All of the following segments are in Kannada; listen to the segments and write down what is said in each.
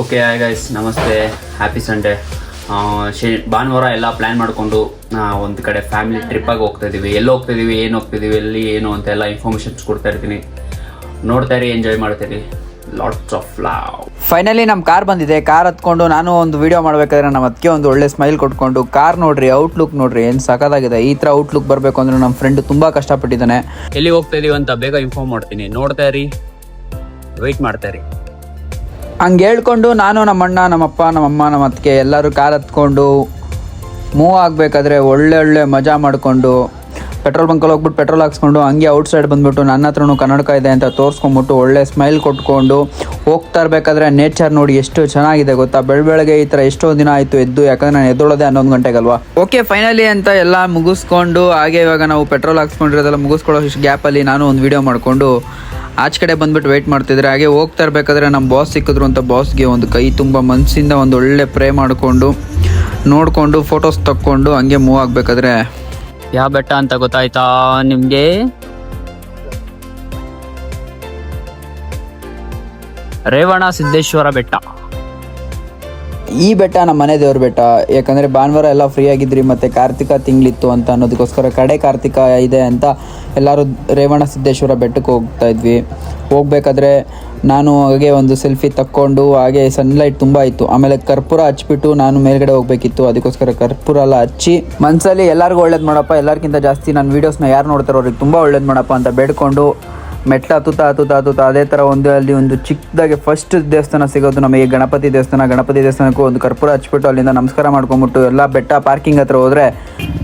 ಓಕೆ ಹಾಯ್ ಗೈಸ್, ನಮಸ್ತೆ, ಹ್ಯಾಪಿ ಸಂಡೇ. ಭಾನುವಾರ ಎಲ್ಲ ಪ್ಲ್ಯಾನ್ ಮಾಡಿಕೊಂಡು ಒಂದು ಕಡೆ ಫ್ಯಾಮಿಲಿ ಟ್ರಿಪ್ಪಾಗಿ ಹೋಗ್ತಾ ಇದ್ದೀವಿ. ಎಲ್ಲಿ ಹೋಗ್ತಾ ಇದ್ದೀವಿ, ಏನು ಹೋಗ್ತಿದ್ದೀವಿ, ಎಲ್ಲಿ ಏನು ಅಂತ ಎಲ್ಲ ಇನ್ಫಾರ್ಮೇಷನ್ಸ್ ಕೊಡ್ತಾ ಇರ್ತೀನಿ. ನೋಡ್ತಾ ಇರಿ, ಎಂಜಾಯ್ ಮಾಡ್ತೀರಿ. Lots of love. ಫೈನಲಿ ನಮ್ಮ ಕಾರ್ ಬಂದಿದೆ. ಕಾರ್ ಹತ್ಕೊಂಡು ನಾನು ಒಂದು ವಿಡಿಯೋ ಮಾಡಬೇಕಾದ್ರೆ ನಮ್ಮ ಅದಕ್ಕೆ ಒಂದು ಒಳ್ಳೆ ಸ್ಮೈಲ್ ಕೊಟ್ಕೊಂಡು ಕಾರ್ ನೋಡ್ರಿ, ಔಟ್ಲುಕ್ ನೋಡ್ರಿ, ಏನು ಸಖತ್ತಾಗಿದೆ. ಈ ಥರ ಔಟ್ಲುಕ್ ಬರಬೇಕು ಅಂದ್ರೆ ನಮ್ಮ ಫ್ರೆಂಡ್ ತುಂಬ ಕಷ್ಟಪಟ್ಟಿದ್ದಾನೆ. ಎಲ್ಲಿ ಹೋಗ್ತಾ ಇದೀವಿ ಅಂತ ಬೇಗ ಇನ್ಫಾರ್ಮ್ ಮಾಡ್ತೀನಿ. ನೋಡ್ತಾ ಇರಿ, ವೆಯ್ಟ್ ಮಾಡ್ತಾ ಇರಿ. ಹಂಗೆ ಹೇಳ್ಕೊಂಡು ನಾನು ನಮ್ಮಣ್ಣ, ನಮ್ಮಪ್ಪ, ನಮ್ಮಮ್ಮ, ನಮ್ಮ ಅತ್ತಿಗೆ ಎಲ್ಲರೂ ಕಾರ್ ಹತ್ಕೊಂಡು ಮೂವ್ ಆಗಬೇಕಾದ್ರೆ ಒಳ್ಳೆ ಮಜಾ ಮಾಡಿಕೊಂಡು ಪೆಟ್ರೋಲ್ ಬಂಕಲ್ಲಿ ಹೋಗ್ಬಿಟ್ಟು ಪೆಟ್ರೋಲ್ ಹಾಕ್ಸ್ಕೊಂಡು ಹಂಗೆ ಔಟ್ ಸೈಡ್ ಬಂದುಬಿಟ್ಟು ನನ್ನ ಹತ್ರನೂ ಕನ್ನಡಕ ಇದೆ ಅಂತ ತೋರಿಸ್ಕೊಂಬಿಟ್ಟು ಒಳ್ಳೆ ಸ್ಮೈಲ್ ಕೊಟ್ಕೊಂಡು ಹೋಗ್ತಾ ಇರಬೇಕಾದ್ರೆ ನೇಚರ್ ನೋಡಿ ಎಷ್ಟು ಚೆನ್ನಾಗಿದೆ ಗೊತ್ತಾ. ಬೆಳಗ್ಗೆ ಈ ಥರ ಎಷ್ಟೋ ದಿನ ಆಯಿತು ಎದ್ದು, ಯಾಕಂದರೆ ನಾನು ಎದ್ದೊಳೋದೆ 11 ಗಂಟೆಗಲ್ವಾ. ಓಕೆ ಫೈನಲಿ ಅಂತ ಎಲ್ಲ ಮುಗಿಸ್ಕೊಂಡು ಹಾಗೆ ಇವಾಗ ನಾವು ಪೆಟ್ರೋಲ್ ಹಾಕ್ಸ್ಕೊಂಡಿರೋದೆಲ್ಲ ಮುಗಿಸ್ಕೊಳ್ಳೋ ಇಷ್ಟು ಗ್ಯಾಪಲ್ಲಿ ನಾನು ಒಂದು ವೀಡಿಯೋ ಮಾಡಿಕೊಂಡು ಆಚೆ ಕಡೆ ಬಂದುಬಿಟ್ಟು ವೆಯ್ಟ್ ಮಾಡ್ತಿದ್ರೆ. ಹಾಗೆ ಹೋಗ್ತಾ ಇರಬೇಕಾದ್ರೆ ನಮ್ಮ ಬಾಸ್ ಸಿಕ್ಕಿದ್ರು ಅಂತ ಬಾಸ್ಗೆ ಒಂದು ಕೈ ತುಂಬ ಮನಸ್ಸಿಂದ ಒಂದು ಒಳ್ಳೆ ಪ್ರೇ ಮಾಡಿಕೊಂಡು ನೋಡಿಕೊಂಡು ಫೋಟೋಸ್ ತಕ್ಕೊಂಡು ಹಂಗೆ ಮೂವ್ ಆಗಬೇಕಾದ್ರೆ ಯಾವ ಬೆಟ್ಟ ಅಂತ ಗೊತ್ತಾಯ್ತಾ ನಿಮಗೆ? ರೇವಣ ಸಿದ್ದೇಶ್ವರ ಬೆಟ್ಟ. ಈ ಬೆಟ್ಟ ನಮ್ಮ ಮನೆ ದೇವ್ರ ಬೆಟ್ಟ. ಯಾಕಂದರೆ ಭಾನುವಾರ ಎಲ್ಲ ಫ್ರೀ ಆಗಿದ್ರಿ ಮತ್ತು ಕಾರ್ತಿಕ ತಿಂಗಳಿತ್ತು ಅಂತ ಅನ್ನೋದಕ್ಕೋಸ್ಕರ ಕಡೆ ಕಾರ್ತಿಕ ಇದೆ ಅಂತ ಎಲ್ಲರೂ ರೇವಣ ಸಿದ್ದೇಶ್ವರ ಬೆಟ್ಟಕ್ಕೆ ಹೋಗ್ತಾ ಇದ್ವಿ. ಹೋಗ್ಬೇಕಾದ್ರೆ ನಾನು ಹಾಗೆ ಒಂದು ಸೆಲ್ಫಿ ತಕ್ಕೊಂಡು ಹಾಗೆ ಸನ್ಲೈಟ್ ತುಂಬ ಇತ್ತು. ಆಮೇಲೆ ಕರ್ಪೂರ ಹಚ್ಬಿಟ್ಟು ನಾನು ಮೇಲ್ಗಡೆ ಹೋಗ್ಬೇಕಿತ್ತು. ಅದಕ್ಕೋಸ್ಕರ ಕರ್ಪೂರ ಎಲ್ಲ ಹಚ್ಚಿ ಮನಸ್ಸಲ್ಲಿ ಎಲ್ಲರಿಗೂ ಒಳ್ಳೇದು ಮಾಡಪ್ಪ, ಎಲ್ಲರಿಗಿಂತ ಜಾಸ್ತಿ ನನ್ನ ವೀಡಿಯೋಸ್ನ ಯಾರು ನೋಡ್ತಾರೋ ಅವ್ರಿಗೆ ತುಂಬ ಒಳ್ಳೇದು ಮಾಡಪ್ಪ ಅಂತ ಬೇಡ್ಕೊಂಡು ಮೆಟ್ಲ ಹತ್ತುತ್ತಾ ಅದೇ ಥರ ಅಲ್ಲಿ ಒಂದು ಚಿಕ್ಕದಾಗಿ ಫಸ್ಟ್ ದೇವಸ್ಥಾನ ಸಿಗೋದು ನಮಗೆ ಗಣಪತಿ ದೇವಸ್ಥಾನಕ್ಕೂ ಒಂದು ಕರ್ಪೂರ ಹಚ್ಬಿಟ್ಟು ಅಲ್ಲಿಂದ ನಮಸ್ಕಾರ ಮಾಡ್ಕೊಂಬಿಟ್ಟು ಎಲ್ಲ ಬೆಟ್ಟ ಪಾರ್ಕಿಂಗ್ ಹತ್ರ ಹೋದರೆ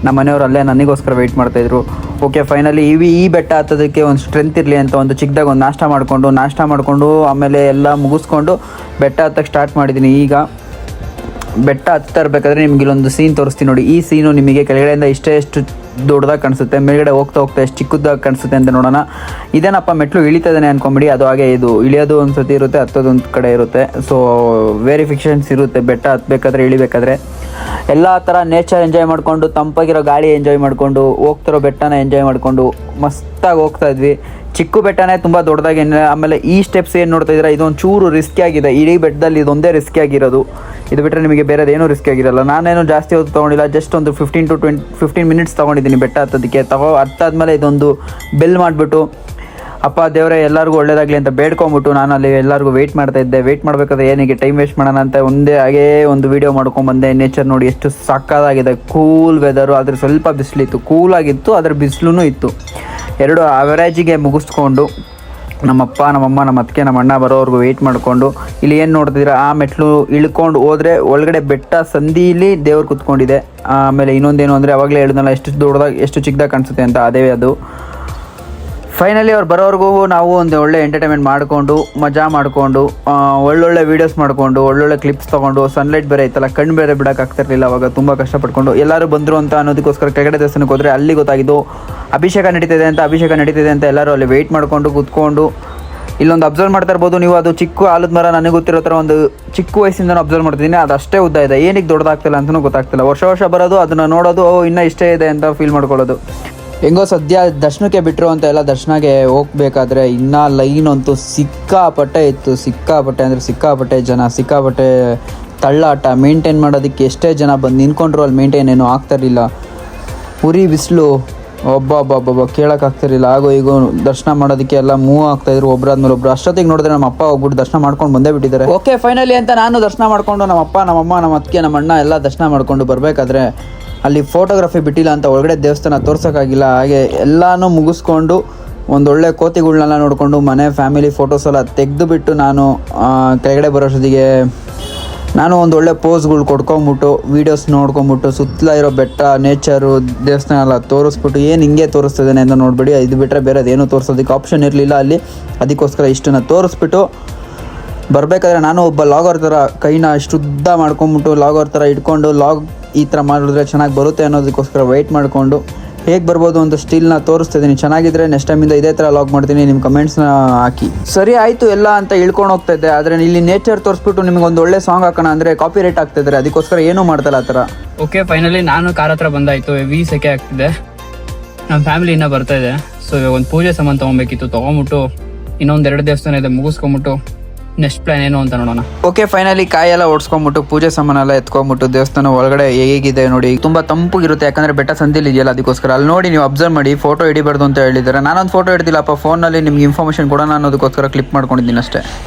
ನಮ್ಮ ಮನೆಯವರು ಅಲ್ಲೇ ನನಗೋಸ್ಕರ ವೆಯ್ಟ್ ಮಾಡ್ತಾಯಿದ್ರು. ಓಕೆ ಫೈನಲಿ ಈ ಬೆಟ್ಟ ಹತ್ತೋದಕ್ಕೆ ಒಂದು ಸ್ಟ್ರೆಂತ್ ಇರಲಿ ಅಂತ ಒಂದು ಚಿಕ್ಕದಾಗಿ ಒಂದು ನಾಷ್ಟ ಮಾಡಿಕೊಂಡು ಆಮೇಲೆ ಎಲ್ಲ ಮುಗಿಸ್ಕೊಂಡು ಬೆಟ್ಟ ಹತ್ತಕ್ಕೆ ಸ್ಟಾರ್ಟ್ ಮಾಡಿದ್ದೀನಿ. ಈಗ ಬೆಟ್ಟ ಹತ್ತಾ ಇರಬೇಕಾದ್ರೆ ನಿಮ್ಗೆ ಇಲ್ಲೊಂದು ಸೀನ್ ತೋರಿಸ್ತೀನಿ ನೋಡಿ. ಈ ಸೀನು ನಿಮಗೆ ಕೆಳಗಡೆಯಿಂದ ಎಷ್ಟು ದೊಡ್ಡದಾಗಿ ಕಾಣಿಸುತ್ತೆ, ಮೇಲ್ಗಡೆ ಹೋಗ್ತಾ ಎಷ್ಟು ಚಿಕ್ಕದಾಗಿ ಕಾಣಿಸುತ್ತೆ ಅಂತ ನೋಡೋಣ. ಇದೇನಪ್ಪ ಮೆಟ್ಲು ಇಳಿತಾ ಇದ್ದಾನೆ ಅಂದ್ಕೊಂಬಿಡಿ, ಅದು ಹಾಗೆ ಇದು ಇಳಿಯೋದು ಒಂದು ಸತಿ ಇರುತ್ತೆ, ಹತ್ತೋದು ಒಂದು ಕಡೆ ಇರುತ್ತೆ. ಸೊ ವೆರಿಫಿಕೇಷನ್ಸ್ ಇರುತ್ತೆ ಬೆಟ್ಟ ಹತ್ತಬೇಕಾದ್ರೆ ಇಳಿಬೇಕಾದ್ರೆ. ಎಲ್ಲ ಥರ ನೇಚರ್ ಎಂಜಾಯ್ ಮಾಡಿಕೊಂಡು ತಂಪಾಗಿರೋ ಗಾಳಿ ಎಂಜಾಯ್ ಮಾಡಿಕೊಂಡು ಹೋಗ್ತಿರೋ ಬೆಟ್ಟನ ಎಂಜಾಯ್ ಮಾಡಿಕೊಂಡು ಮಸ್ತಾಗಿ ಹೋಗ್ತಾ ಇದ್ವಿ. ಚಿಕ್ಕ ಬೆಟ್ಟನೇ ತುಂಬ ದೊಡ್ಡದಾಗಿ. ಆಮೇಲೆ ಈ ಸ್ಟೆಪ್ಸ್ ಏನು ನೋಡ್ತಾ ಇದ್ದೀರಾ, ಇದೊಂದು ಚೂರು ರಿಸ್ಕಿ ಆಗಿದೆ. ಇಡೀ ಬೆಟ್ಟದಲ್ಲಿ ಇದೊಂದೇ ರಿಸ್ಕಿ ಆಗಿರೋದು. ಇದು ಬಿಟ್ಟರೆ ನಿಮಗೆ ಬೇರೆದೇನೂ ರಿಸ್ಕಿ ಆಗಿರಲ್ಲ. ನಾನೇನು ಜಾಸ್ತಿ ಹೊತ್ತು ತೊಗೊಂಡಿಲ್ಲ, ಜಸ್ಟ್ ಒಂದು 15 ಮಿನಿಟ್ಸ್ ತೊಗೊಂಡಿದ್ದೀನಿ ಬೆಟ್ಟ ಹತ್ತೋದಕ್ಕೆ. ಹತ್ತಾದ್ಮೇಲೆ ಇದೊಂದು ಬೆಲ್ ಮಾಡಿಬಿಟ್ಟು ಅಪ್ಪ ದೇವರೇ ಎಲ್ಲರಿಗೂ ಒಳ್ಳೇದಾಗಲಿ ಅಂತ ಬೇಡ್ಕೊಂಬಿಟ್ಟು ನಾನು ಅಲ್ಲಿ ಎಲ್ಲರಿಗೂ ವೆಯ್ಟ್ ಮಾಡ್ತಾಯಿದ್ದೆ. ವೆಯ್ಟ್ ಮಾಡಬೇಕಾದ್ರೆ ಏನಿಗೆ ಟೈಮ್ ವೇಸ್ಟ್ ಮಾಡೋಣ ಅಂತ ಹಾಗೇ ಒಂದು ವೀಡಿಯೋ ಮಾಡ್ಕೊಂಬಂದೆ. ನೇಚರ್ ನೋಡಿ ಎಷ್ಟು ಸಕ್ಕತ್ತಾಗಿದೆ. ಕೂಲ್ ವೆದರು, ಆದರೆ ಸ್ವಲ್ಪ ಬಿಸಿಲಿತ್ತು. ಕೂಲಾಗಿತ್ತು, ಅದರ ಬಿಸಿಲೂ ಇತ್ತು. ಎರಡು ಅವರೇಜಿಗೆ ಮುಗಿಸ್ಕೊಂಡು ನಮ್ಮಪ್ಪ, ನಮ್ಮಮ್ಮ, ನಮ್ಮ ಅತ್ತಿಗೆ, ನಮ್ಮ ಅಣ್ಣ ಬರೋವ್ರಿಗೂ ವೆಯ್ಟ್ ಮಾಡಿಕೊಂಡು ಇಲ್ಲಿ ಏನು ನೋಡ್ತಿದ್ದೀರಾ, ಆ ಮೆಟ್ಲು ಇಳ್ಕೊಂಡು ಹೋದರೆ ಒಳಗಡೆ ಬೆಟ್ಟ ಸಂದಿಲಿ ದೇವ್ರು ಕುತ್ಕೊಂಡಿದೆ. ಆಮೇಲೆ ಇನ್ನೊಂದೇನು ಅಂದರೆ ಅವಾಗಲೇ ಹೇಳಿದ್ನಲ್ಲ ಎಷ್ಟು ಚಿಕ್ಕದಾಗಿ ಕಾಣಿಸುತ್ತೆ ಅಂತ, ಅದೇ ಅದು. ಫೈನಲಿ ಅವ್ರು ಬರೋವ್ರಿಗೂ ನಾವು ಒಂದು ಒಳ್ಳೆ ಎಂಟರ್ಟೈನ್ಮೆಂಟ್ ಮಾಡಿಕೊಂಡು ಮಜಾ ಮಾಡಿಕೊಂಡು ಒಳ್ಳೊಳ್ಳೆ ವೀಡಿಯೋಸ್ ಮಾಡಿಕೊಂಡು ಒಳ್ಳೊಳ್ಳೆ ಕ್ಲಿಪ್ಸ್ ತೊಗೊಂಡು ಸನ್ಲೈಟ್ ಬೇರೆ ಇತ್ತಲ್ಲ, ಕಣ್ಣು ಬೇರೆ ಬಿಡೋಕ್ಕಾಗ್ತಿರ್ಲಿಲ್ಲ. ಅವಾಗ ತುಂಬ ಕಷ್ಟಪಟ್ಕೊಂಡು ಎಲ್ಲರೂ ಬಂದರು ಅಂತ ಅನ್ನೋದಕ್ಕೋಸ್ಕರ ಕೆಳಗಡೆ ದೇವಸ್ಥಾನಕ್ಕೆ ಹೋದರೆ ಅಲ್ಲಿ ಗೊತ್ತಾಗಿದ್ದು ಅಭಿಷೇಕ ನಡೀತಿದೆ ಅಂತ ಎಲ್ಲರೂ ಅಲ್ಲಿ ವೆಯ್ಟ್ ಮಾಡಿಕೊಂಡು ಕೂತ್ಕೊಂಡು ಇಲ್ಲೊಂದು ಅಬ್ಸರ್ವ್ ಮಾಡ್ತಾ ಇರ್ಬೋದು ನೀವು. ಅದು ಚಿಕ್ಕ ಆಲದ ಮರ, ನನಗೆ ಗೊತ್ತಿರೋ ಥರ ಒಂದು ಚಿಕ್ಕ ವಯಸ್ಸಿಂದನೂ ಅಬ್ಸರ್ವ್ ಮಾಡ್ತಿದ್ದೀನಿ. ಅದು ಅಷ್ಟೇ ಉದ್ದ ಇದೆ, ಏನಕ್ಕೆ ದೊಡ್ಡದಾಗ್ತಿಲ್ಲ ಅಂತಲೂ ಗೊತ್ತಾಗ್ತಿಲ್ಲ. ವರ್ಷ ಬರೋದು, ಅದನ್ನು ನೋಡೋದು, ಇನ್ನೂ ಇಷ್ಟೇ ಇದೆ ಅಂತ ಫೀಲ್ ಮಾಡ್ಕೊಳ್ಳೋದು. ಹೆಂಗೋ ಸದ್ಯ ದರ್ಶನಕ್ಕೆ ಬಿಟ್ಟರು ಅಂತ ಎಲ್ಲ ದರ್ಶನಕ್ಕೆ ಹೋಗ್ಬೇಕಾದ್ರೆ ಇನ್ನೂ ಲೈನ್ ಅಂತೂ ಸಿಕ್ಕಾಪಟ್ಟೆ ಇತ್ತು. ಸಿಕ್ಕಾಪಟ್ಟೆ ಜನ, ಸಿಕ್ಕಾಪಟ್ಟೆ ತಳ್ಳಾಟ. ಮೇಂಟೈನ್ ಮಾಡೋದಕ್ಕೆ ಎಷ್ಟೇ ಜನ ಬಂದು ನಿಂತ್ಕೊಂಡ್ರು ಅಲ್ಲಿ ಮೇಂಟೈನ್ ಏನೂ ಆಗ್ತಿರಲಿಲ್ಲ. ಉರಿ ಬಿಸಿಲು, ಒಬ್ಬ ಕೇಳೋಕ್ಕಾಗ್ತಿರಲಿಲ್ಲ. ಆಗೋ ಈಗ ದರ್ಶನ ಮಾಡೋದಕ್ಕೆ ಎಲ್ಲ ಮೂವ್ ಆಗ್ತಾಯಿದ್ರು ಒಬ್ಬರಾದ್ಮೇಲೆ ಒಬ್ಬರು. ಅಷ್ಟೊತ್ತಿಗೆ ನೋಡಿದ್ರೆ ನಮ್ಮ ಅಪ್ಪ ಹೋಗ್ಬಿಟ್ಟು ದರ್ಶನ ಮಾಡ್ಕೊಂಡು ಬಂದೇ ಬಿಟ್ಟಿದ್ದಾರೆ. ಓಕೆ ಫೈನಲಿ ಅಂತ ನಾನು ದರ್ಶನ ಮಾಡಿಕೊಂಡು ನಮ್ಮ ಅಪ್ಪ, ನಮ್ಮಮ್ಮ, ನಮ್ಮ ಅತ್ತಿಗೆ, ನಮ್ಮ ಅಣ್ಣ ಎಲ್ಲ ದರ್ಶನ ಮಾಡ್ಕೊಂಡು ಬರಬೇಕಾದ್ರೆ ಅಲ್ಲಿ ಫೋಟೋಗ್ರಫಿ ಬಿಟ್ಟಿಲ್ಲ ಅಂತ ಒಳಗಡೆ ದೇವಸ್ಥಾನ ತೋರ್ಸೋಕ್ಕಾಗಿಲ್ಲ. ಹಾಗೆ ಎಲ್ಲನೂ ಮುಗಿಸ್ಕೊಂಡು ಒಂದೊಳ್ಳೆ ಕೋತಿಗಳ್ನೆಲ್ಲ ನೋಡಿಕೊಂಡು ಮನೆ ಫ್ಯಾಮಿಲಿ ಫೋಟೋಸ್ ಎಲ್ಲ ತೆಗೆದುಬಿಟ್ಟು ನಾನು ಕೆಳಗಡೆ ಬರೋಷ್ಟೊತ್ತಿಗೆ ನಾನು ಒಂದೊಳ್ಳೆ ಪೋಸ್ಗಳು ಕೊಡ್ಕೊಂಬಿಟ್ಟು ವೀಡಿಯೋಸ್ ನೋಡ್ಕೊಂಬಿಟ್ಟು ಸುತ್ತಲ ಇರೋ ಬೆಟ್ಟ, ನೇಚರು, ದೇವಸ್ಥಾನ ಎಲ್ಲ ತೋರಿಸ್ಬಿಟ್ಟು ಏನು ಹಿಂಗೆ ತೋರಿಸ್ತಿದ್ದೇನೆ ಅಂತ ನೋಡಬೇಡಿ. ಇದು ಬಿಟ್ಟರೆ ಬೇರೆ ಅದೇನೂ ತೋರಿಸೋದಕ್ಕೆ ಆಪ್ಷನ್ ಇರಲಿಲ್ಲ ಅಲ್ಲಿ. ಅದಕ್ಕೋಸ್ಕರ ಇಷ್ಟನ್ನು ತೋರಿಸ್ಬಿಟ್ಟು ಬರಬೇಕಾದ್ರೆ ನಾನು ಒಬ್ಬ ಲಾಗರ್ ಥರ ಕೈನ ಇಷ್ಟುದ್ದ ಮಾಡ್ಕೊಂಬಿಟ್ಟು ಲಾಗರ್ ಥರ ಇಟ್ಕೊಂಡು ಈ ಥರ ಮಾಡಿದ್ರೆ ಚೆನ್ನಾಗಿ ಬರುತ್ತೆ ಅನ್ನೋದಕ್ಕೋಸ್ಕರ ವೆಯ್ಟ್ ಮಾಡಿಕೊಂಡು ಹೇಗೆ ಬರ್ಬೋದು ಅಂತ ಸ್ಟಿಲ್ನ ತೋರಿಸ್ತಿದ್ದೀನಿ. ಚೆನ್ನಾಗಿದ್ದರೆ ನೆಕ್ಸ್ಟ್ ಟೈಮಿಂದ ಇದೇ ಥರ ಲಾಗ್ ಮಾಡ್ತೀನಿ, ನಿಮ್ಮ ಕಮೆಂಟ್ಸ್ನ ಹಾಕಿ. ಸರಿ ಆಯಿತು ಎಲ್ಲ ಅಂತ ಇಳ್ಕೊಂಡು ಹೋಗ್ತಾ ಇದ್ದೆ. ಆದರೆ ಇಲ್ಲಿ ನೇಚರ್ ತೋರಿಸ್ಬಿಟ್ಟು ನಿಮಗೊಂದು ಒಳ್ಳೆ ಸಾಂಗ್ ಹಾಕೋಣ ಅಂದರೆ ಕಾಪಿ ರೈಟ್ ಆಗ್ತಿದ್ದಾರೆ. ಅದಕ್ಕೋಸ್ಕರ ಏನೂ ಮಾಡ್ತಲ್ಲ ಆ ಥರ. ಓಕೆ ಫೈನಲಿ ನಾನು ಕಾರ್ ಹತ್ರ ಬಂದಾಯಿತು. ಹೆವಿ ಸೆಕೆ ಆಗ್ತಿದೆ, ನಮ್ಮ ಫ್ಯಾಮಿಲಿ ಇನ್ನೂ ಬರ್ತಾಯಿದೆ. ಸೊ ಇವಾಗ ಒಂದು ಪೂಜೆ ಸಾಮಾನು ತೊಗೊಬೇಕಿತ್ತು. ತೊಗೊಂಬಿಟ್ಟು ಇನ್ನೊಂದು 2 ದೇವಸ್ಥಾನ ಇದೆ, ಮುಗಿಸ್ಕೊಂಬಿಟ್ಟು ನೆಕ್ಸ್ಟ್ ಪ್ಲಾನ್ ಏನು ಅಂತ ನೋಡೋಣ. ಓಕೆ, ಫೈನಲಿ ಕಾಯೆಲ್ಲ ಓಡಿಸ್ಕೊಂಡ್ಬಿಟ್ಟು ಪೂಜೆ ಸಾಮಾನೆಲ್ಲ ಎತ್ಕೊಂಡ್ಬಿಟ್ಟು ದೇವಸ್ಥಾನ ಒಳಗಡೆ ಹೇಗಿದೆ ನೋಡಿ. ತುಂಬಾ ತಂಪುಗಿರುತ್ತೆ, ಯಾಕಂದ್ರೆ ಬೆಟ್ಟ ಸಂದಿಲ್ ಇದೆಯಲ್ಲ, ಅದಕ್ಕೋಸ್ಕರ. ಅಲ್ಲಿ ನೋಡಿ ನೀವು ಅಬ್ಸರ್ವ್ ಮಾಡಿ, ಫೋಟೋ ಹಿಡಿಬಾರ್ದು ಅಂತ ಹೇಳಿದ್ದಾರೆ. ನಾನೊಂದು ಫೋಟೋ ಹಿಡ್ದಿಲ್ಲಪ್ಪ, ಫೋನಲ್ಲಿ ನಿಮ್ಗೆ ಇನ್ಫಾರ್ಮೇಷನ್ ಕೊಡೋಣ ಅನ್ನೋದಕ್ಕೋಸ್ಕರ ಕ್ಲಿಪ್ ಮಾಡ್ಕೊಂಡಿದ್ದೀನಿ ಅಷ್ಟೇ.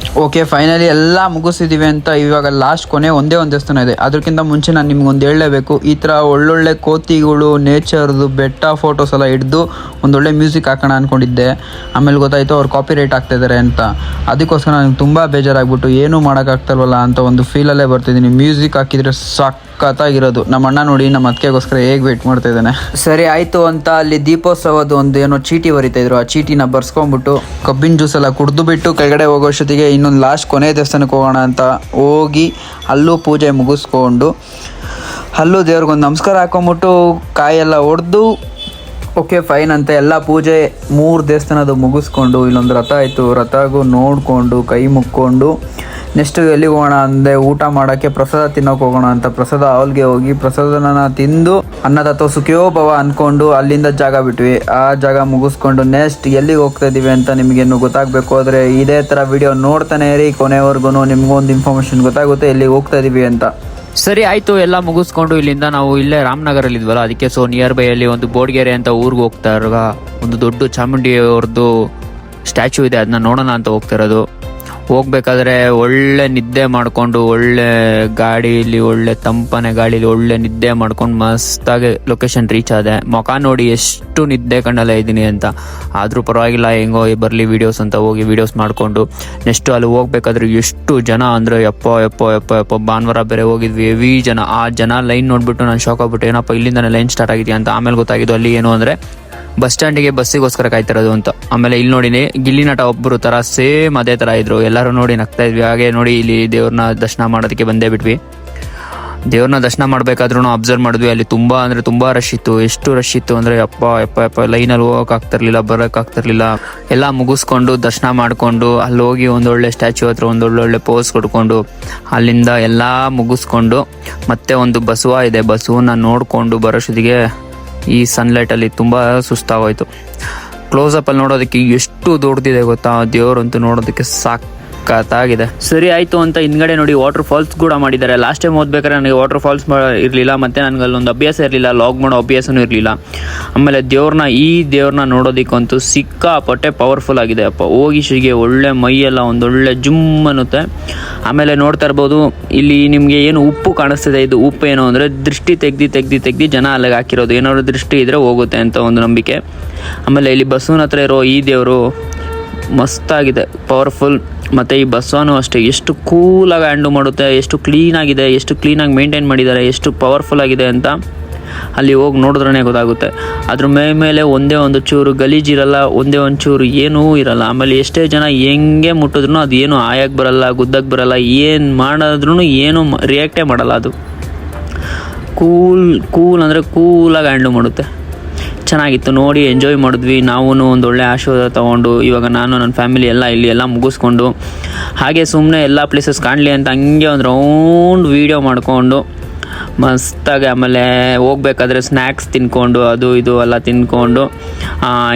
ಓಕೆ, ಫೈನಲಿ ಎಲ್ಲ ಮುಗಿಸಿದೀವಿ ಅಂತ ಇವಾಗ ಲಾಸ್ಟ್ ಕೊನೆ ಒಂದೇ ಒಂದು ದೇವಸ್ಥಾನ ಇದೆ. ಅದಕ್ಕಿಂತ ಮುಂಚೆ ನಾನು ನಿಮ್ಗೆ ಒಂದು ಹೇಳಲೇಬೇಕು. ಈ ಥರ ಒಳ್ಳೊಳ್ಳೆ ಕೋತಿಗಳು, ನೇಚರ್ದು, ಬೆಟ್ಟ ಫೋಟೋಸ್ ಎಲ್ಲ ಹಿಡಿದು ಒಂದೊಳ್ಳೆ ಮ್ಯೂಸಿಕ್ ಹಾಕೋಣ ಅನ್ಕೊಂಡಿದ್ದೆ. ಆಮೇಲೆ ಗೊತ್ತಾಯ್ತು ಅವ್ರು ಕಾಪಿ ರೈಟ್ ಆಗ್ತಾ ಇದ್ದಾರೆ ಅಂತ. ಅದಕ್ಕೋಸ್ಕರ ನನಗೆ ತುಂಬ ಬೇಜಾರಾಗ್ಬಿಟ್ಟು ಏನೂ ಮಾಡೋಕ್ಕಾಗ್ತಾರಲ್ಲ ಅಂತ ಒಂದು ಫೀಲಲ್ಲೇ ಬರ್ತಿದ್ದೀನಿ. ಮ್ಯೂಸಿಕ್ ಹಾಕಿದರೆ ಸಖತ್ತಾಗಿರೋದು. ನಮ್ಮ ಅಣ್ಣ ನೋಡಿ ನಮ್ಮ ಅದಕ್ಕೆಗೋಸ್ಕರ ಹೇಗೆ ವೇಟ್ ಮಾಡ್ತಾ ಇದ್ದಾನೆ. ಸರಿ ಆಯಿತು ಅಂತ ಅಲ್ಲಿ ದೀಪೋತ್ಸವದ ಒಂದು ಏನೋ ಚೀಟಿ ಬರೀತಾಯಿದ್ರು. ಆ ಚೀಟಿನ ಬರ್ಸ್ಕೊಂಡ್ಬಿಟ್ಟು ಕಬ್ಬಿನ ಜ್ಯೂಸ್ ಎಲ್ಲ ಕುಡಿದು ಬಿಟ್ಟು ಕೆಳಗಡೆ ಹೋಗೋಷ್ಟೊತ್ತಿಗೆ ಇನ್ನೊಂದು ಲಾಸ್ಟ್ ಕೊನೆ ದೇವಸ್ಥಾನಕ್ಕೆ ಹೋಗೋಣ ಅಂತ ಹೋಗಿ ಅಲ್ಲೂ ಪೂಜೆ ಮುಗಿಸ್ಕೊಂಡು ಅಲ್ಲೂ ದೇವ್ರಿಗೊಂದು ನಮಸ್ಕಾರ ಹಾಕೊಂಬಿಟ್ಟು ಕಾಯೆಲ್ಲ ಹೊಡೆದು ಓಕೆ ಫೈನ್ ಅಂತ ಎಲ್ಲ ಪೂಜೆ 3 ದೇವಸ್ಥಾನದ್ದು ಮುಗಿಸ್ಕೊಂಡು ಇಲ್ಲೊಂದು ರಥ ಆಯಿತು. ರಥಗೂ ನೋಡಿಕೊಂಡು ಕೈ ಮುಕ್ಕೊಂಡು ನೆಕ್ಸ್ಟ್ ಎಲ್ಲಿಗೆ ಹೋಗೋಣ ಅಂದೆ, ಊಟ ಮಾಡೋಕ್ಕೆ ಪ್ರಸಾದ ತಿನ್ನೋಕೆ ಹೋಗೋಣ ಅಂತ ಪ್ರಸಾದ ಹಾಲ್ಗೆ ಹೋಗಿ ಪ್ರಸಾದನ ತಿಂದು ಅನ್ನದಾತೋ ಸುಖಿಯೋ ಭವ ಅಂದ್ಕೊಂಡು ಅಲ್ಲಿಂದ ಜಾಗ ಬಿಟ್ವಿ. ಆ ಜಾಗ ಮುಗಿಸ್ಕೊಂಡು ನೆಕ್ಸ್ಟ್ ಎಲ್ಲಿಗೆ ಹೋಗ್ತಾ ಇದ್ದೀವಿ ಅಂತ ನಿಮಗೇನು ಗೊತ್ತಾಗಬೇಕು ಆದರೆ ಇದೇ ಥರ ವಿಡಿಯೋ ನೋಡ್ತಾನೆ ಇರಿ ಕೊನೆವರೆಗೂ. ನಿಮಗೂ ಒಂದು ಇನ್ಫಾರ್ಮೇಷನ್ ಗೊತ್ತಾಗುತ್ತೆ ಎಲ್ಲಿಗೆ ಹೋಗ್ತಾ ಇದ್ದೀವಿ ಅಂತ. ಸರಿ ಆಯಿತು, ಎಲ್ಲ ಮುಗಿಸ್ಕೊಂಡು ಇಲ್ಲಿಂದ ನಾವು ಇಲ್ಲೇ ರಾಮನಗರಲ್ಲಿ ಇದ್ವಲ್ಲ, ಅದಕ್ಕೆ ಸೊ ನಿಯರ್ ಬೈ ಅಲ್ಲಿ ಒಂದು ಬೋಡ್ಗೆರೆ ಅಂತ ಊರಿಗೆ ಹೋಗ್ತಾ ಇರುವಾಗ ಒಂದು ದೊಡ್ಡ ಚಾಮುಂಡಿ ಅವ್ರದ್ದು ಸ್ಟ್ಯಾಚ್ಯೂ ಇದೆ, ಅದನ್ನ ನೋಡೋಣ ಅಂತ ಹೋಗ್ತಿರೋದು. ಹೋಗ್ಬೇಕಾದ್ರೆ ಒಳ್ಳೆ ನಿದ್ದೆ ಮಾಡಿಕೊಂಡು ಒಳ್ಳೆ ಗಾಡೀಲಿ ಒಳ್ಳೆ ತಂಪನೆ ಗಾಡೀಲಿ ಒಳ್ಳೆ ನಿದ್ದೆ ಮಾಡ್ಕೊಂಡು ಮಸ್ತಾಗಿ ಲೊಕೇಶನ್ ರೀಚ್ ಆದೆ. ಮುಖ ನೋಡಿ ಎಷ್ಟು ನಿದ್ದೆ ಕಂಡಲ್ಲೇ ಇದ್ದೀನಿ ಅಂತ. ಆದರೂ ಪರವಾಗಿಲ್ಲ, ಹೆಂಗೋ ಬರಲಿ ವೀಡಿಯೋಸ್ ಅಂತ ಹೋಗಿ ವೀಡಿಯೋಸ್ ಮಾಡಿಕೊಂಡು ನೆಕ್ಸ್ಟ್ ಅಲ್ಲಿ ಹೋಗ್ಬೇಕಾದ್ರೆ ಎಷ್ಟು ಜನ ಅಂದರೆ ಯಪ್ಪ ಭಾನುವಾರ ಬೇರೆ ಹೋಗಿದ್ವಿ, ಹೆವಿ ಜನ. ಆ ಜನ ಲೈನ್ ನೋಡಿಬಿಟ್ಟು ನಾನು ಶಾಕ್ ಆಗ್ಬಿಟ್ಟು ಏನಪ್ಪ ಇಲ್ಲಿಂದಾನೆ ಲೈನ್ ಸ್ಟಾರ್ಟ್ ಆಗಿದೆಯಾ ಅಂತ. ಆಮೇಲೆ ಗೊತ್ತಾಗಿದ್ದು ಅಲ್ಲಿ ಏನು ಅಂದರೆ ಬಸ್ ಸ್ಟ್ಯಾಂಡಿಗೆ ಬಸ್ಸಿಗೋಸ್ಕರ ಕಾಯ್ತಿರೋದು ಅಂತ. ಆಮೇಲೆ ಇಲ್ಲಿ ನೋಡಿ ಗಿಲ್ಲಿ ನಟ ಒಬ್ಬರು ಥರ ಸೇಮ್ ಅದೇ ಥರ ಇದ್ರು. ಎಲ್ಲರೂ ನೋಡಿ ನಗ್ತಾ ಇದ್ವಿ. ಹಾಗೆ ನೋಡಿ ಇಲ್ಲಿ ದೇವ್ರನ್ನ ದರ್ಶನ ಮಾಡೋದಕ್ಕೆ ಬಂದೇ ಬಿಟ್ವಿ. ದೇವ್ರನ್ನ ದರ್ಶನ ಮಾಡಬೇಕಾದ್ರೂ ಅಬ್ಸರ್ವ್ ಮಾಡಿದ್ವಿ, ಅಲ್ಲಿ ತುಂಬ ರಶ್ ಇತ್ತು. ಎಷ್ಟು ರಶ್ ಇತ್ತು ಅಂದರೆ ಯಪ್ಪ ಲೈನಲ್ಲಿ ಹೋಗೋಕ್ಕಾಗ್ತಿರ್ಲಿಲ್ಲ, ಬರೋಕ್ಕಾಗ್ತಿರ್ಲಿಲ್ಲ. ಎಲ್ಲ ಮುಗಿಸ್ಕೊಂಡು ದರ್ಶನ ಮಾಡಿಕೊಂಡು ಅಲ್ಲಿ ಹೋಗಿ ಒಂದೊಳ್ಳೆ ಸ್ಟ್ಯಾಚ್ಯೂ ಹತ್ರ ಒಂದೊಳ್ಳೆ ಪೋಸ್ ಕೊಡ್ಕೊಂಡು ಅಲ್ಲಿಂದ ಎಲ್ಲ ಮುಗಿಸ್ಕೊಂಡು ಮತ್ತೆ ಒಂದು ಬಸವ ಇದೆ, ಬಸವನ್ನ ನೋಡಿಕೊಂಡು ಬರೋಷ್ಟೊತ್ತಿಗೆ ಈ ಸನ್ಲೈಟಲ್ಲಿ ತುಂಬ ಸುಸ್ತಾಗೋಯ್ತು. ಕ್ಲೋಸಪ್ಪಲ್ಲಿ ನೋಡೋದಕ್ಕೆ ಎಷ್ಟು ದೊಡ್ಡದಿದೆ ಗೊತ್ತಾ, ದೇವರಂತೂ ನೋಡೋದಕ್ಕೆ ಸಖತ್ತಾಗಿದೆ. ಸರಿ ಆಯಿತು ಅಂತ ಹಿಂದ್ಗಡೆ ನೋಡಿ ವಾಟರ್ ಫಾಲ್ಸ್ ಕೂಡ ಮಾಡಿದ್ದಾರೆ. ಲಾಸ್ಟ್ ಟೈಮ್ ಓದ್ಬೇಕಾದ್ರೆ ನನಗೆ ವಾಟರ್ ಫಾಲ್ಸ್ ಇರಲಿಲ್ಲ, ಮತ್ತು ನನಗೆ ಅಲ್ಲೊಂದು ಅಭ್ಯಾಸ ಇರಲಿಲ್ಲ, ಲಾಗ್ ಮಾಡೋ ಅಭ್ಯಾಸನೂ ಇರಲಿಲ್ಲ. ಆಮೇಲೆ ಈ ದೇವ್ರನ್ನ ನೋಡೋದಕ್ಕಂತೂ ಸಿಕ್ಕಾಪಟ್ಟೆ ಪವರ್ಫುಲ್ ಆಗಿದೆ ಅಪ್ಪ. ಹೋಗಿಸಿಗೆ ಒಳ್ಳೆ ಮೈಯೆಲ್ಲ ಒಂದೊಳ್ಳೆ ಜುಮ್ ಅನ್ನುತ್ತೆ. ಆಮೇಲೆ ನೋಡ್ತಾ ಇರ್ಬೋದು ಇಲ್ಲಿ ನಿಮಗೆ ಏನು ಉಪ್ಪು ಕಾಣಿಸ್ತಿದೆ, ಇದು ಉಪ್ಪು ಏನು ಅಂದರೆ ದೃಷ್ಟಿ ತೆಗ್ದು ಜನ ಅಲ್ಲಿಗೆ ಹಾಕಿರೋದು. ಏನಾದ್ರು ದೃಷ್ಟಿ ಇದ್ದರೆ ಹೋಗುತ್ತೆ ಅಂತ ಒಂದು ನಂಬಿಕೆ. ಆಮೇಲೆ ಇಲ್ಲಿ ಬಸವನ ಹತ್ರ ಇರೋ ಈ ದೇವರು ಮಸ್ತಾಗಿದೆ, ಪವರ್ಫುಲ್. ಮತ್ತು ಈ ಬಸವನೂ ಅಷ್ಟೇ ಎಷ್ಟು ಕೂಲಾಗಿ ಹ್ಯಾಂಡ್ಲ್ ಮಾಡುತ್ತೆ, ಎಷ್ಟು ಕ್ಲೀನಾಗಿದೆ, ಎಷ್ಟು ಕ್ಲೀನಾಗಿ ಮೇಂಟೈನ್ ಮಾಡಿದ್ದಾರೆ, ಎಷ್ಟು ಪವರ್ಫುಲ್ ಆಗಿದೆ ಅಂತ ಅಲ್ಲಿ ಹೋಗಿ ನೋಡಿದ್ರೇ ಗೊತ್ತಾಗುತ್ತೆ. ಅದ್ರ ಮೇಲೆ ಒಂದೇ ಒಂದು ಚೂರು ಗಲೀಜಿರಲ್ಲ, ಒಂದೇ ಒಂದು ಚೂರು ಏನೂ ಇರಲ್ಲ. ಆಮೇಲೆ ಎಷ್ಟೇ ಜನ ಹೆಂಗೆ ಮುಟ್ಟಿದ್ರು ಅದು ಏನು ಆಯಕ್ಕೆ ಬರಲ್ಲ, ಗುದ್ದಕ್ಕೆ ಬರಲ್ಲ, ಏನು ಮಾಡಿದ್ರೂ ಏನು ರಿಯಾಕ್ಟೇ ಮಾಡಲ್ಲ. ಅದು ಕೂಲ್ ಅಂದರೆ ಕೂಲಾಗಿ ಹ್ಯಾಂಡ್ಲ್ ಮಾಡುತ್ತೆ. ಚೆನ್ನಾಗಿತ್ತು ನೋಡಿ, ಎಂಜಾಯ್ ಮಾಡಿದ್ವಿ. ನಾವು ಒಂದು ಒಳ್ಳೆ ಆಶೀರ್ವಾದ ತೊಗೊಂಡು ಇವಾಗ ನಾನು ನನ್ನ ಫ್ಯಾಮಿಲಿ ಎಲ್ಲ ಇಲ್ಲಿ ಎಲ್ಲ ಮುಗಿಸ್ಕೊಂಡು ಹಾಗೆ ಸುಮ್ಮನೆ ಎಲ್ಲ ಪ್ಲೇಸಸ್ ಕಾಣಲಿ ಅಂತ ಹಂಗೆ ಒಂದು ರೌಂಡ್ ವೀಡಿಯೋ ಮಾಡಿಕೊಂಡು ಮಸ್ತಾಗಿ ಆಮೇಲೆ ಹೋಗ್ಬೇಕಾದ್ರೆ ಸ್ನ್ಯಾಕ್ಸ್ ತಿನ್ಕೊಂಡು ಅದು ಇದು ಎಲ್ಲ ತಿನ್ಕೊಂಡು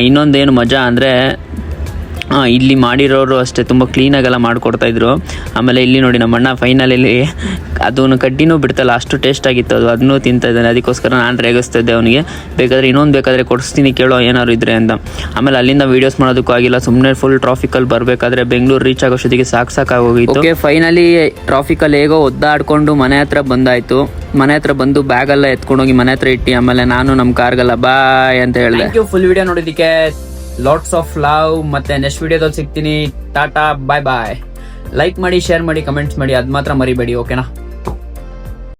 ಇನ್ನೊಂದೇನು ಮಜಾ ಅಂದರೆ ಇಲ್ಲಿ ಮಾಡಿರೋರು ಅಷ್ಟೇ ತುಂಬ ಕ್ಲೀನಾಗೆಲ್ಲ ಮಾಡಿಕೊಡ್ತಾಯಿದ್ರು. ಆಮೇಲೆ ಇಲ್ಲಿ ನೋಡಿ ನಮ್ಮ ಅಣ್ಣ ಫೈನಲಲ್ಲಿ ಅದನ್ನು ಕಡ್ಡಿನೂ ಬಿಡ್ತಲ್ಲ, ಅಷ್ಟು ಟೇಸ್ಟ್ ಆಗಿತ್ತು ಅದು, ಅದನ್ನೂ ತಿಂತಾ ಇದ್ದಾನೆ. ಅದಕ್ಕೋಸ್ಕರ ನಾನು ರೇಗಿಸ್ತಿದ್ದೆ ಅವನಿಗೆ, ಬೇಕಾದರೆ ಕೊಡಿಸ್ತೀನಿ ಕೇಳೋ ಏನಾದ್ರು ಇದ್ರೆ ಅಂತ. ಆಮೇಲೆ ಅಲ್ಲಿಂದ ವೀಡಿಯೋಸ್ ಮಾಡೋದಕ್ಕೂ ಆಗಿಲ್ಲ, ಸುಮ್ಮನೆ ಫುಲ್ ಟ್ರಾಫಿಕಲ್ಲಿ ಬರಬೇಕಾದ್ರೆ ಬೆಂಗಳೂರು ರೀಚ್ ಆಗೋಷ್ಟೊತ್ತಿಗೆ ಸಾಕಾಗೋಗಿತ್ತು. ಓಕೆ ಫೈನಲಿ ಟ್ರಾಫಿಕಲ್ಲಿ ಹೇಗೋ ಒದ್ದಾಡ್ಕೊಂಡು ಮನೆ ಹತ್ರ ಬಂದಾಯಿತು. ಮನೆ ಹತ್ರ ಬಂದು ಬ್ಯಾಗೆಲ್ಲ ಎತ್ಕೊಂಡೋಗಿ ಮನೆ ಹತ್ರ ಇಟ್ಟು ಆಮೇಲೆ ನಾನು ನಮ್ಮ ಕಾರ್ಗೆಲ್ಲ ಬಾಯ್ ಅಂತ ಹೇಳಿದೆ. ಫುಲ್ ವಿಡಿಯೋ ನೋಡೋದಕ್ಕೆ ಲಾಟ್ಸ್ ಆಫ್ ಲವ್. ಮತ್ತೆ ನೆಕ್ಸ್ಟ್ ವಿಡಿಯೋದಲ್ಲಿ ಸಿಗ್ತೀನಿ. ಟಾಟಾ ಬಾಯ್. ಲೈಕ್ ಮಾಡಿ, ಶೇರ್ ಮಾಡಿ, ಕಮೆಂಟ್ಸ್ ಮಾಡಿ, ಅದು ಮಾತ್ರ ಮರಿಬೇಡಿ. ಓಕೆನಾ?